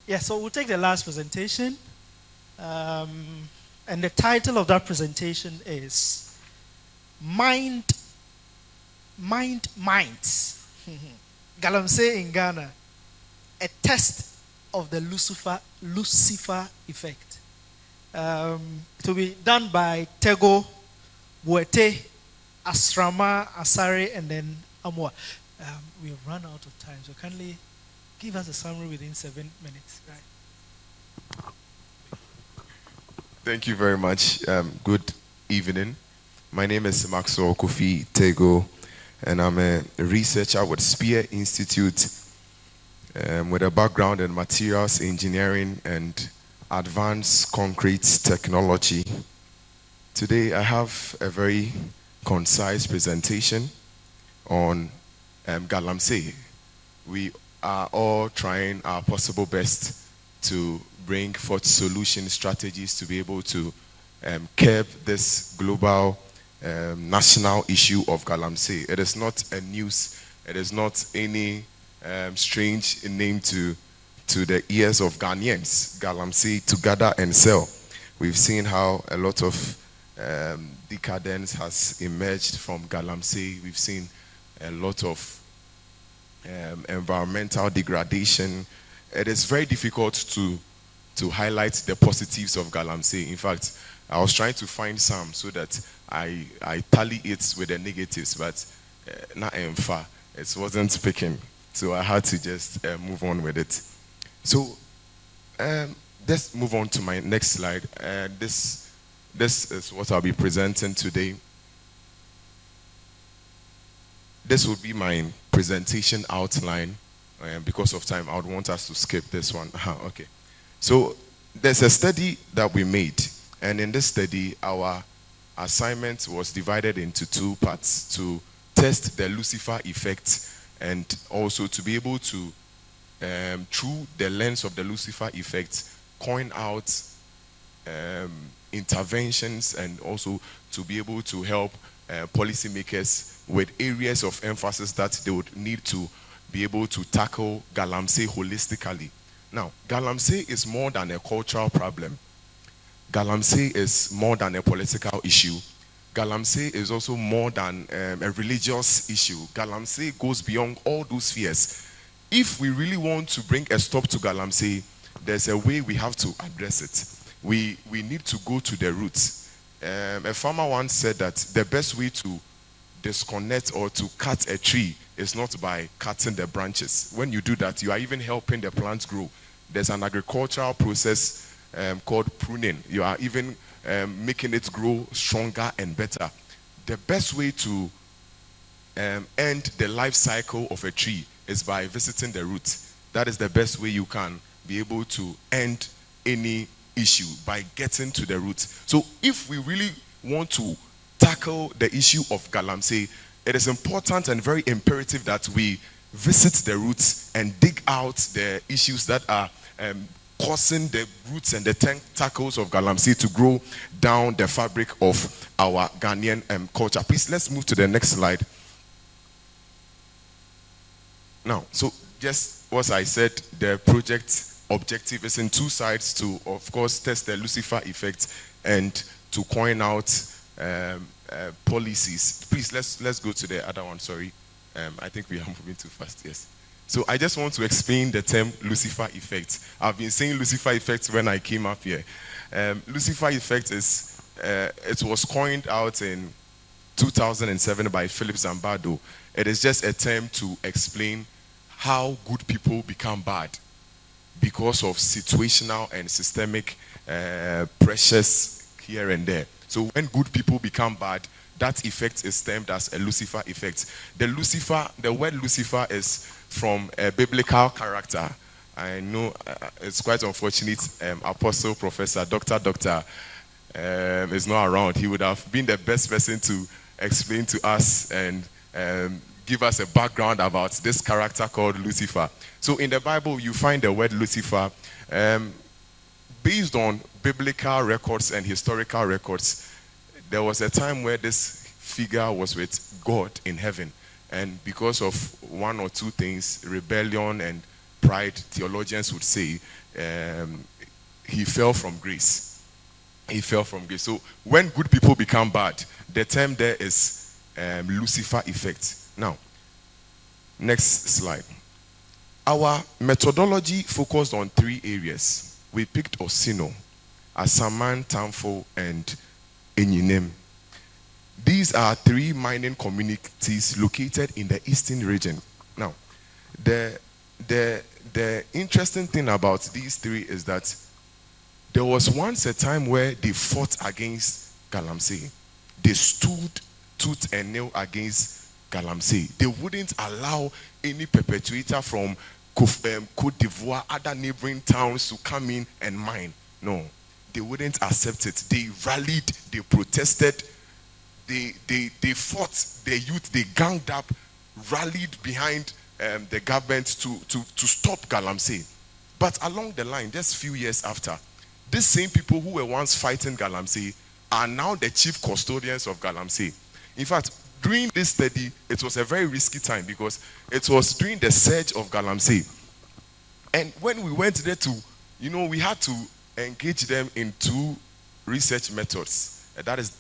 Yeah, so we'll take the last presentation. And the title of that presentation is Minds. Galamsey in Ghana, a test of the Lucifer effect. To be done by Tego'S, Buertey, Asrama, Asare, and then Amwa. We have run out of time, so kindly give us a summary within 7 minutes. Right. Thank you very much. Good evening. My name is Maxwell Kofi Tego'S, and I'm a researcher with Spear Institute with a background in materials engineering and advanced concrete technology. Today I have a very concise presentation on Galamsey. We are all trying our possible best to bring forth solution strategies to be able to curb this global national issue of Galamsey. It is not a news. It is not any strange name to the ears of Ghanaians. Galamsey, to gather and sell. We've seen how a lot of decadence has emerged from Galamsey. We've seen a lot of environmental degradation. It is very difficult to highlight the positives of Galamsey. In fact, I was trying to find some so that I tally it with the negatives, but not far. It wasn't picking, so I had to just move on with it. So let's move on to my next slide. This is what I'll be presenting today. This will be my presentation outline. Because of time, I would want us to skip this one. Okay. So there's a study that we made, and in this study, our assignment was divided into two parts: to test the Lucifer effect and also to be able to, through the lens of the Lucifer effect, coin out interventions and also to be able to help policymakers with areas of emphasis that they would need to be able to tackle Galamsey holistically. Now, Galamsey is more than a cultural problem. Galamsey is more than a political issue. Galamsey is also more than a religious issue. Galamsey goes beyond all those spheres. If we really want to bring a stop to Galamsey, there's a way we have to address it. We need to go to the roots. A farmer once said that the best way to disconnect or to cut a tree is not by cutting the branches. When you do that, you are even helping the plants grow. There's an agricultural process called pruning. You are even making it grow stronger and better. The best way to end the life cycle of a tree is by visiting the roots. That is the best way you can be able to end any issue, by getting to the roots. So if we really want to tackle the issue of Galamsey, it is important and very imperative that we visit the roots and dig out the issues that are causing the roots and the tentacles of Galamsey to grow down the fabric of our Ghanaian culture. Please, let's move to the next slide. Now, so just what I said, the project objective is in two sides: to, of course, test the Lucifer effect and to coin out policies. Please, let's go to the other one. Sorry, I think we are moving too fast. Yes. So I just want to explain the term Lucifer effect. I've been saying Lucifer effect when I came up here. Lucifer effect is it was coined out in 2007 by Philip Zimbardo. It is just a term to explain how good people become bad because of situational and systemic pressures here and there. So when good people become bad, that effect is termed as a Lucifer effect. The word Lucifer is from a biblical character. I know it's quite unfortunate. Apostle, Professor, Doctor is not around. He would have been the best person to explain to us and give us a background about this character called Lucifer. So in the Bible, you find the word Lucifer based on biblical records and historical records. There was a time where this figure was with God in heaven, and because of one or two things, rebellion and pride, theologians would say, he fell from grace. He fell from grace. So when good people become bad, the term there is Lucifer effect. Now, next slide. Our methodology focused on 3 areas. We picked Osino, Asaman, Tamfo, and Enyinem. These are 3 mining communities located in the eastern region. Now, the interesting thing about these 3 is that there was once a time where they fought against Galamsey. They stood tooth and nail against Galamsey. They wouldn't allow any perpetuator from Côte d'Ivoire, other neighboring towns to come in and mine. No, they wouldn't accept it. They rallied, they protested, they fought, the youth, they ganged up, rallied behind the government to stop Galamsey. But along the line, just a few years after, these same people who were once fighting Galamsey are now the chief custodians of Galamsey. In fact, during this study, it was a very risky time because it was during the siege of Galamsey. And when we went there we had to engage them in 2 research methods. That is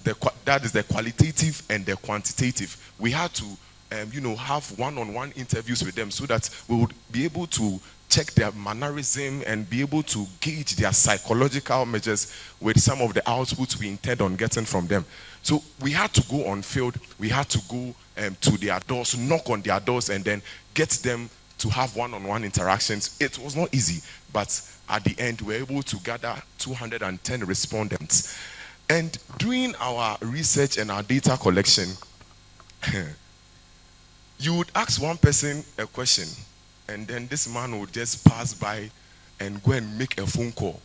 the qualitative and the quantitative. We had to, have one-on-one interviews with them so that we would be able to check their mannerism and be able to gauge their psychological measures with some of the outputs we intend on getting from them. So we had to go on field, we had to go to their doors, knock on their doors, and then get them to have one-on-one interactions. It was not easy, but at the end, we were able to gather 210 respondents. And during our research and our data collection, you would ask one person a question, and then this man would just pass by and go and make a phone call.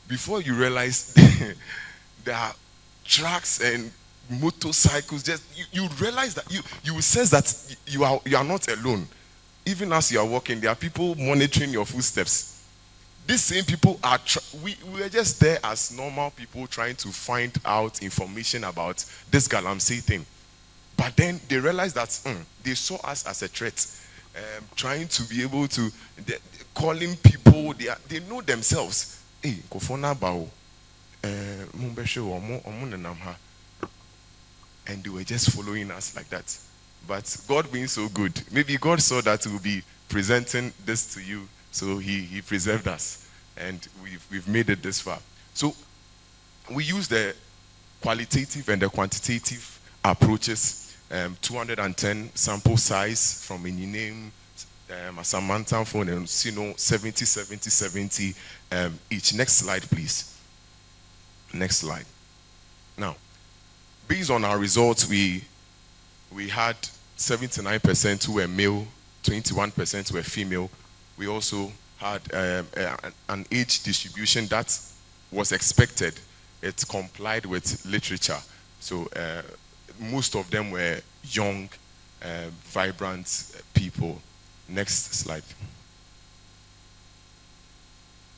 Before you realize, there are trucks and motorcycles. Just you realize that you sense that you are not alone. Even as you are walking, there are people monitoring your footsteps. These same people are. We were just there as normal people trying to find out information about this Galamsey thing. But then they realized that they saw us as a threat. Trying to be able to calling people, they know themselves. Hey, kofona bao, and they were just following us like that. But God being so good, maybe God saw that we'll be presenting this to you, so He preserved us, and we've made it this far. So we use the qualitative and the quantitative approaches. 210 sample size from Enyinem, Asamantan phone, and 70 each. Next slide, please. Next slide. Now, based on our results, we had 79% who were male, 21% were female. We also had an age distribution that was expected. It complied with literature. So most of them were young, vibrant people. Next slide.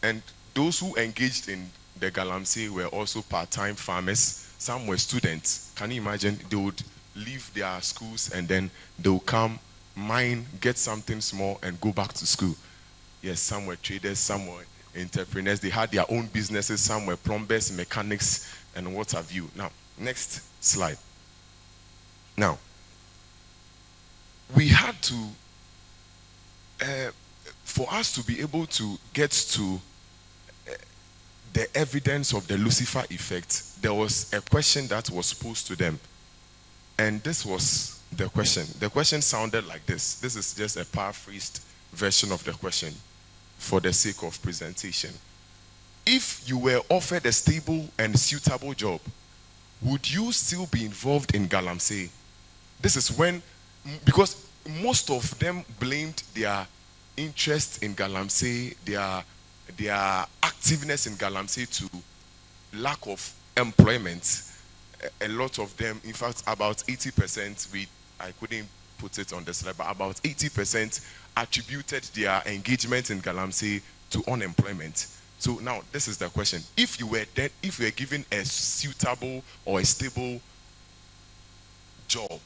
And those who engaged in the Galamsey were also part-time farmers. Some were students. Can you imagine? They would leave their schools and then they would come, mine, get something small, and go back to school. Yes, some were traders, some were entrepreneurs. They had their own businesses. Some were plumbers, mechanics, and what have you. Now, next slide. Now, we had to, for us to be able to get to the evidence of the Lucifer effect, there was a question that was posed to them. And this was the question. The question sounded like this. This is just a paraphrased version of the question for the sake of presentation. If you were offered a stable and suitable job, would you still be involved in Galamsey? This is when, because most of them blamed their interest in Galamsey, their activeness in Galamsey to lack of employment. A lot of them, in fact, about 80%, I couldn't put it on the slide, but about 80% attributed their engagement in Galamsey to unemployment. So now, this is the question. If you were given a suitable or a stable job,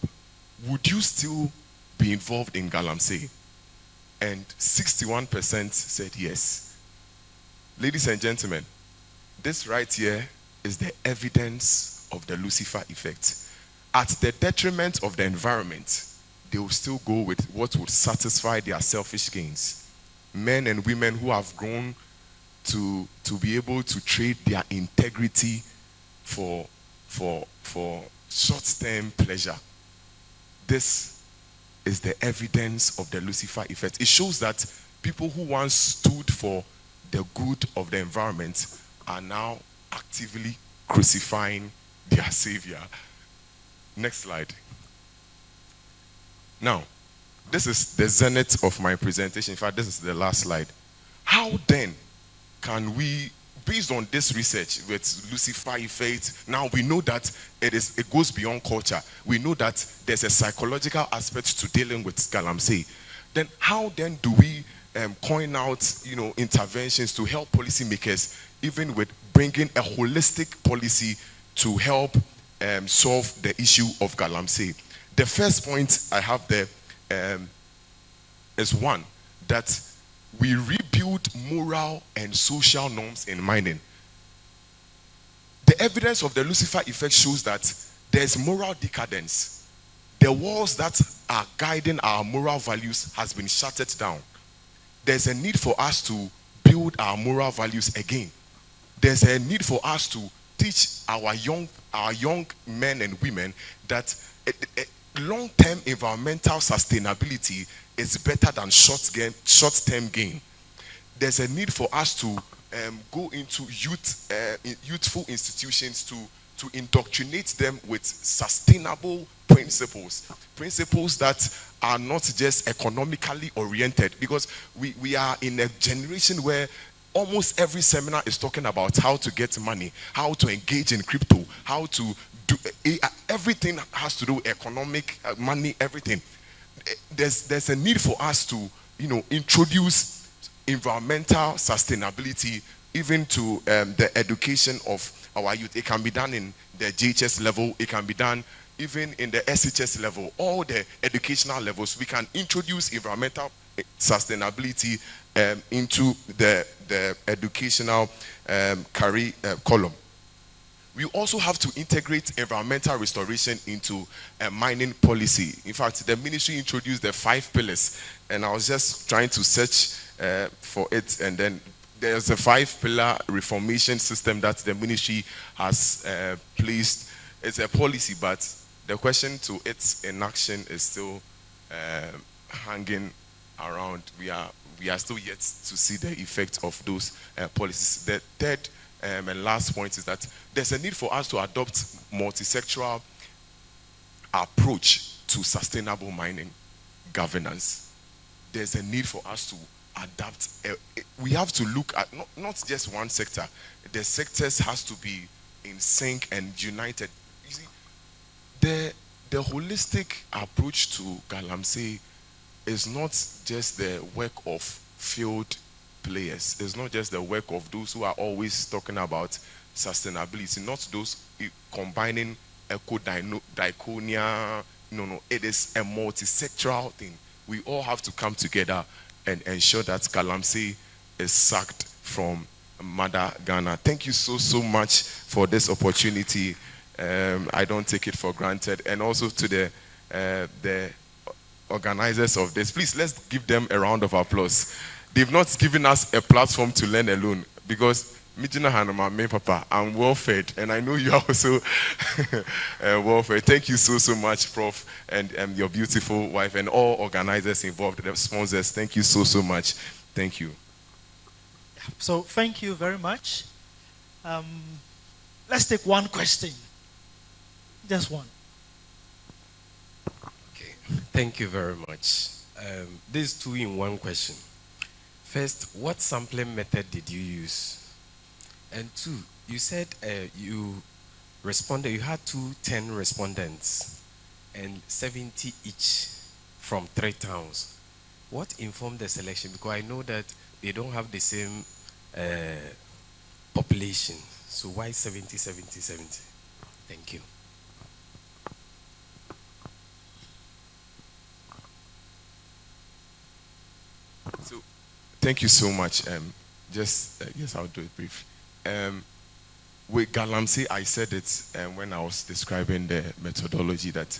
would you still be involved in Galamsey? and 61% said yes. Ladies and gentlemen, this right here is the evidence of the Lucifer effect. At the detriment of the environment, they will still go with what would satisfy their selfish gains. Men and women who have grown to be able to trade their integrity for short-term pleasure. This is the evidence of the Lucifer effect. It shows that people who once stood for the good of the environment are now actively crucifying their savior. Next slide. Now, this is the zenith of my presentation. In fact, this is the last slide. How then can we, based on this research with Lucifer effect, now we know that it goes beyond culture. We know that there's a psychological aspect to dealing with Galamsey. Then how then do we coin out, interventions to help policymakers, even with bringing a holistic policy to help solve the issue of Galamsey? The first point I have there is one, that we rebuild moral and social norms in mining. The evidence of the Lucifer effect shows that there's moral decadence. The walls that are guiding our moral values has been shattered down. There's a need for us to build our moral values again. There's a need for us to teach our young men and women that long-term environmental sustainability is better than short-term gain. There's a need for us to go into youthful institutions to indoctrinate them with sustainable principles that are not just economically oriented, because we are in a generation where almost every seminar is talking about how to get money, how to engage in crypto, how to do everything has to do with economic money, everything. There's a need for us to introduce environmental sustainability even to the education of our youth. It can be done in the JHS level, it can be done even in the SHS level, all the educational levels. We can introduce environmental sustainability into the educational column. We also have to integrate environmental restoration into a mining policy. In fact, the ministry introduced the 5 pillars, and I was just trying to search for it, and then there's a 5-pillar reformation system that the ministry has placed. It's a policy, but the question to its enaction is still hanging around. We are still yet to see the effect of those policies. The third and last point is that there's a need for us to adopt multi-sectoral approach to sustainable mining governance. There's a need for us to adapt. We have to look at not just one sector. The sectors has to be in sync and united. You see, the holistic approach to Galamsey is not just the work of field players. It's not just the work of those who are always talking about sustainability, not those combining eco-diconia. No, it is a multi-sectoral thing. We all have to come together and ensure that Galamsey is sacked from Mother Ghana. Thank you so much for this opportunity. I don't take it for granted. And also to the organizers of this, please let's give them a round of applause. They've not given us a platform to learn alone, because I'm well fed, and I know you are also well fed. Thank you so much, Prof, and your beautiful wife, and all organizers involved, the sponsors. Thank you so much. Thank you. So thank you very much. Let's take one question. Just one. Okay. Thank you very much. There's 2 in 1 question. First, what sampling method did you use? And 2, you said you had 10 respondents and 70 each from 3 towns. What informed the selection? Because I know that they don't have the same population. So why 70? Thank you. Thank you so much. Yes, I'll do it brief. With Galamsey, I said it when I was describing the methodology that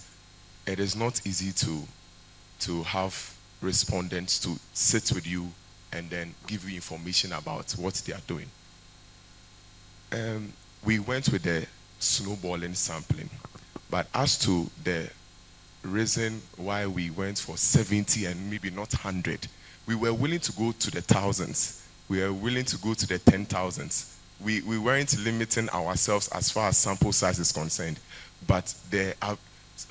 it is not easy to have respondents to sit with you and then give you information about what they are doing. We went with the snowballing sampling, but as to the reason why we went for 70 and maybe not 100, we were willing to go to the thousands. We were willing to go to the 10,000s. We weren't limiting ourselves as far as sample size is concerned, but there are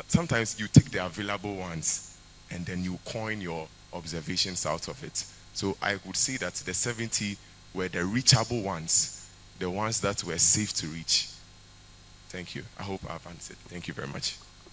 sometimes you take the available ones and then you coin your observations out of it. So I would say that the 70 were the reachable ones, the ones that were safe to reach. Thank you. I hope I've answered. Thank you very much.